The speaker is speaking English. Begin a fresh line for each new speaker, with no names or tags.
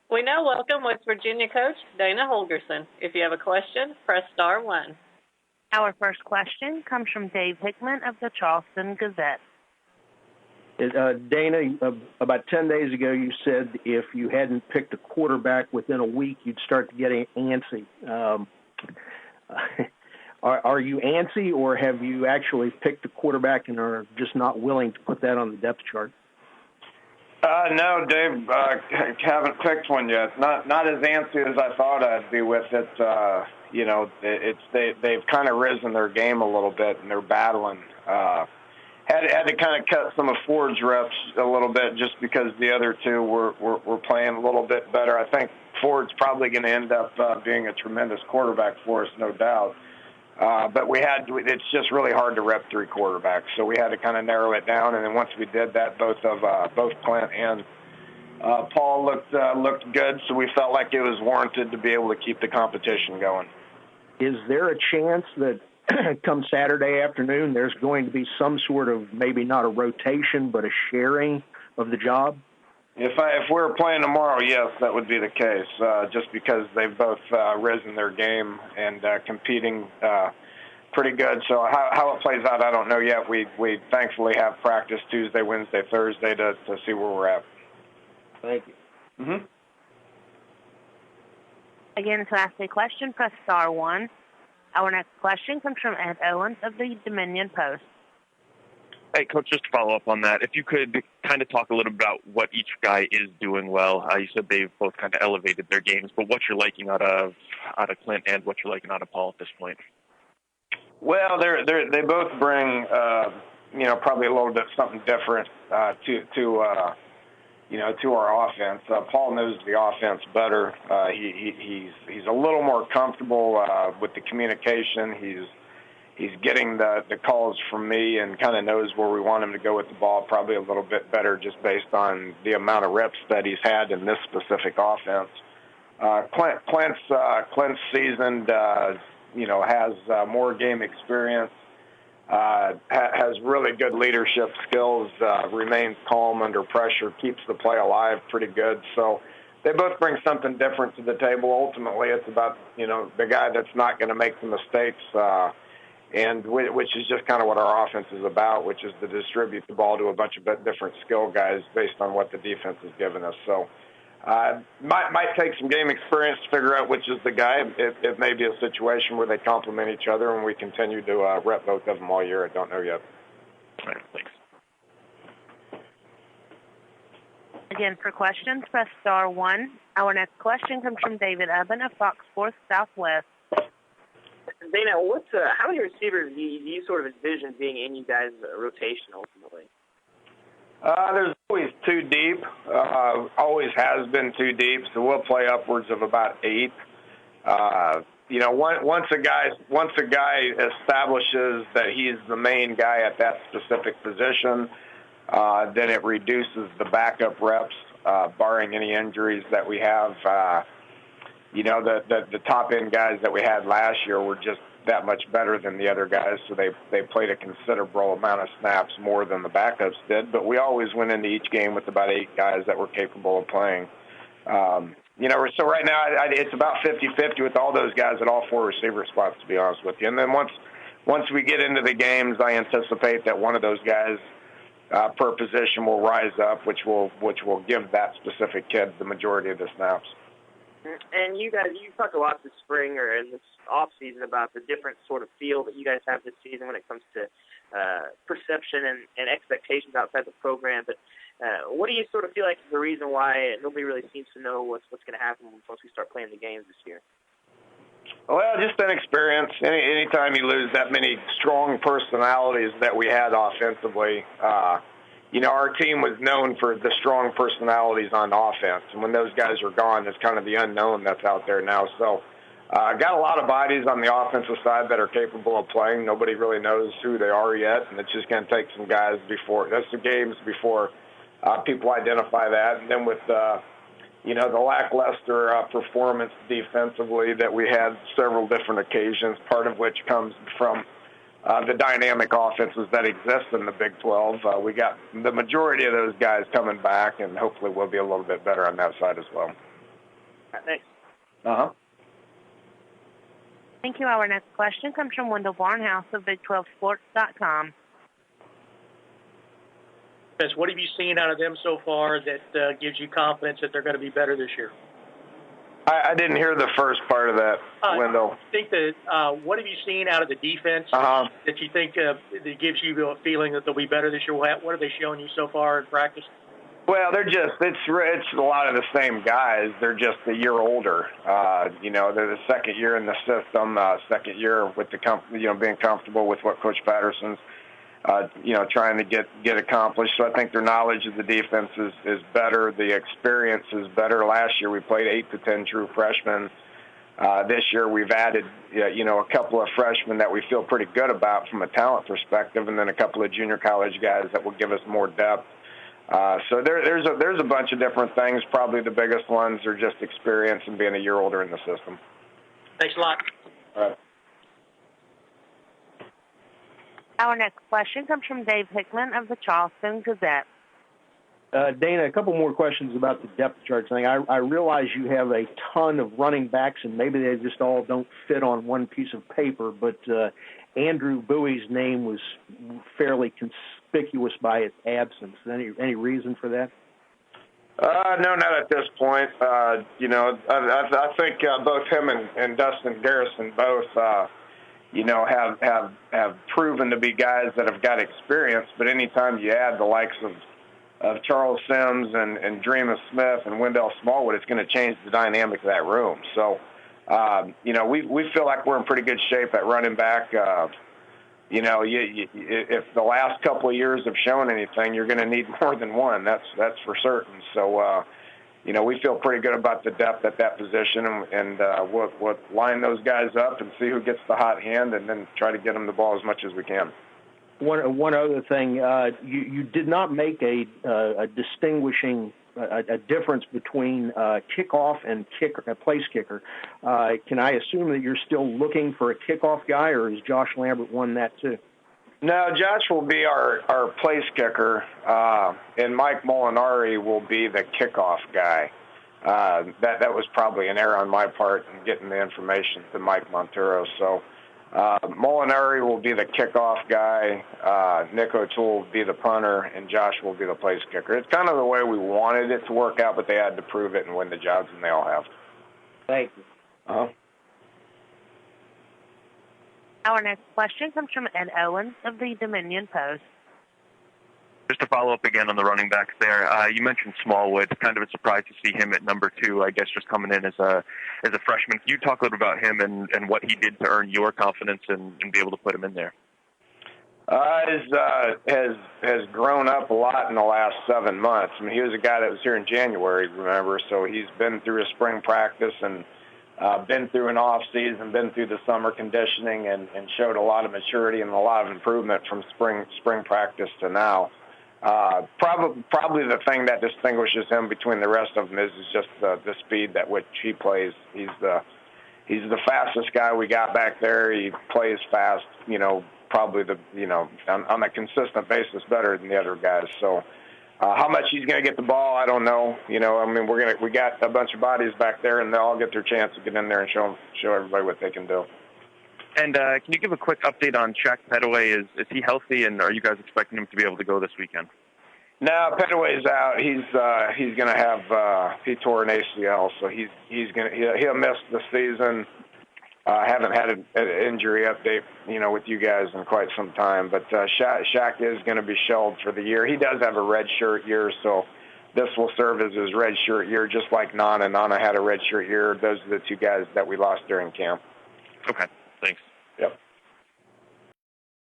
We now welcome West Virginia coach Dana Holgorsen. If you have a question, press star 1.
Our first question comes from Dave Hickman of the Charleston Gazette.
Dana, about 10 days ago you said if you hadn't picked a quarterback within a week, you'd start to get antsy. Are you antsy, or have you actually picked a quarterback and are just not willing to put that on the depth chart?
No, Dave, haven't picked one yet. Not as antsy as I thought I'd be with it. They've kind of risen their game a little bit, and they're battling. Had to kind of cut some of Ford's reps a little bit just because the other two were playing a little bit better. I think Ford's probably going to end up being a tremendous quarterback for us, no doubt. But it's just really hard to rep 3 quarterbacks, so we had to kind of narrow it down. And then once we did that, both Clint and Paul looked good, so we felt like it was warranted to be able to keep the competition going.
Is there a chance that come Saturday afternoon there's going to be some sort of, maybe not a rotation, but a sharing of the job?
If we were playing tomorrow, yes, that would be the case, just because they've both risen their game and competing pretty good. So how it plays out, I don't know yet. We thankfully have practice Tuesday, Wednesday, Thursday to see where we're at.
Thank you.
Mm-hmm.
Again, to ask a question, press star 1. Our next question comes from Ed Owens of the Dominion Post.
Hey, Coach, just to follow up on that, if you could kind of talk a little bit about what each guy is doing well. You said they've both kind of elevated their games, but what you're liking out of Clint and what you're liking out of Paul at this point.
Well, they both bring probably a little bit something different to our offense. Paul knows the offense better. He's a little more comfortable with the communication. He's getting the calls from me and kind of knows where we want him to go with the ball probably a little bit better just based on the amount of reps that he's had in this specific offense. Clint's seasoned, has more game experience, has really good leadership skills, remains calm under pressure, keeps the play alive pretty good. So they both bring something different to the table. Ultimately, it's about, the guy that's not going to make the mistakes, and which is just kind of what our offense is about, which is to distribute the ball to a bunch of different skill guys based on what the defense has given us. So might take some game experience to figure out which is the guy. It may be a situation where they complement each other and we continue to rep both of them all year. I don't know yet.
All right, thanks.
Again, for questions, press star 1. Our next question comes from David Ubben of Fox Sports Southwest.
Dana, how many receivers do you sort of envision being in you guys' rotation ultimately?
There's always 2 deep. Always has been 2 deep, so we'll play upwards of about 8. Once a guy establishes that he's the main guy at that specific position, then it reduces the backup reps, barring any injuries that we have. The top end guys that we had last year were just that much better than the other guys, so they played a considerable amount of snaps more than the backups did. But we always went into each game with about 8 guys that were capable of playing. So right now it's about 50-50 with all those guys at all 4 receiver spots, to be honest with you. And then once we get into the games, I anticipate that one of those guys per position will rise up, which will give that specific kid the majority of the snaps.
And you talked a lot this spring or in this off season about the different sort of feel that you guys have this season when it comes to perception and expectations outside the program. But what do you sort of feel like is the reason why nobody really seems to know what's going to happen once we start playing the games this year?
Well, just inexperience. Anytime you lose that many strong personalities that we had offensively, our team was known for the strong personalities on offense. And when those guys are gone, it's kind of the unknown that's out there now. So got a lot of bodies on the offensive side that are capable of playing. Nobody really knows who they are yet, and it's just going to take some guys before people identify that. And then with the lackluster performance defensively that we had several different occasions, part of which comes from the dynamic offenses that exist in the Big 12. We got the majority of those guys coming back, and hopefully we'll be a little bit better on that side as well.
All right, thanks.
Uh-huh.
Thank you. Our next question comes from Wendell Barnhouse of Big12Sports.com.
What have you seen out of them so far that gives you confidence that they're going to be better this year?
I didn't hear the first part of that, Wendell.
I think that what have you seen out of the defense that you think that gives you a feeling that they'll be better this year? What are they showing you so far in practice?
Well, it's a lot of the same guys. They're just a year older. They're the second year in the system, second year with the being comfortable with what Coach Patterson's trying to get accomplished. So I think their knowledge of the defense is better. The experience is better. Last year we played 8 to 10 true freshmen. This year we've added, a couple of freshmen that we feel pretty good about from a talent perspective, and then a couple of junior college guys that will give us more depth. So there's a bunch of different things. Probably the biggest ones are just experience and being a year older in the system.
Thanks a lot.
All right.
Our next question comes from Dave Hickman of the Charleston Gazette.
Dana, a couple more questions about the depth chart thing. I realize you have a ton of running backs, and maybe they just all don't fit on one piece of paper, but Andrew Bowie's name was fairly conspicuous by its absence. Any reason for that?
No, not at this point. I think both him and Dustin Garrison both have proven to be guys that have got experience, but anytime you add the likes of Charles Sims and Dreamer Smith and Wendell Smallwood, it's going to change the dynamic of that room. So, we feel like we're in pretty good shape at running back. If the last couple of years have shown anything, you're going to need more than one. That's for certain. So, we feel pretty good about the depth at that position, and we'll line those guys up and see who gets the hot hand, and then try to get them the ball as much as we can.
One other thing, you did not make a distinguishing a difference between kickoff and place kicker. Can I assume that you're still looking for a kickoff guy, or has Josh Lambert won that too?
No, Josh will be our place kicker, and Mike Molinari will be the kickoff guy. That was probably an error on my part in getting the information to Mike Montero. So Molinari will be the kickoff guy, Nick O'Toole will be the punter, and Josh will be the place kicker. It's kind of the way we wanted it to work out, but they had to prove it and win the jobs, and they all have.
Thank you.
Uh-huh.
Our next question comes from Ed Owens of the Dominion Post.
Just to follow up again on the running backs there, you mentioned Smallwood. Kind of a surprise to see him at number 2, I guess, just coming in as a freshman. Can you talk a little about him and what he did to earn your confidence and be able to put him in there?
Has grown up a lot in the last 7 months. I mean, he was a guy that was here in January, remember, so he's been through a spring practice and been through an off season, been through the summer conditioning, and showed a lot of maturity and a lot of improvement from spring practice to now. Probably the thing that distinguishes him between the rest of them is just the speed at which he plays. He's the fastest guy we got back there. He plays fast, probably on a consistent basis better than the other guys. So how much he's going to get the ball, I don't know. We got a bunch of bodies back there, and they'll all get their chance to get in there and show everybody what they can do.
And can you give a quick update on Shaq Petaway? Is he healthy, and are you guys expecting him to be able to go this weekend?
No, Petaway's out. He's going to have he tore an ACL, so he'll miss the season. I haven't had an injury update, with you guys in quite some time. But Shaq is going to be shelved for the year. He does have a red shirt year, so this will serve as his red shirt year, just like Nana. Nana had a red shirt year. Those are the two guys that we lost during camp.
Okay, thanks.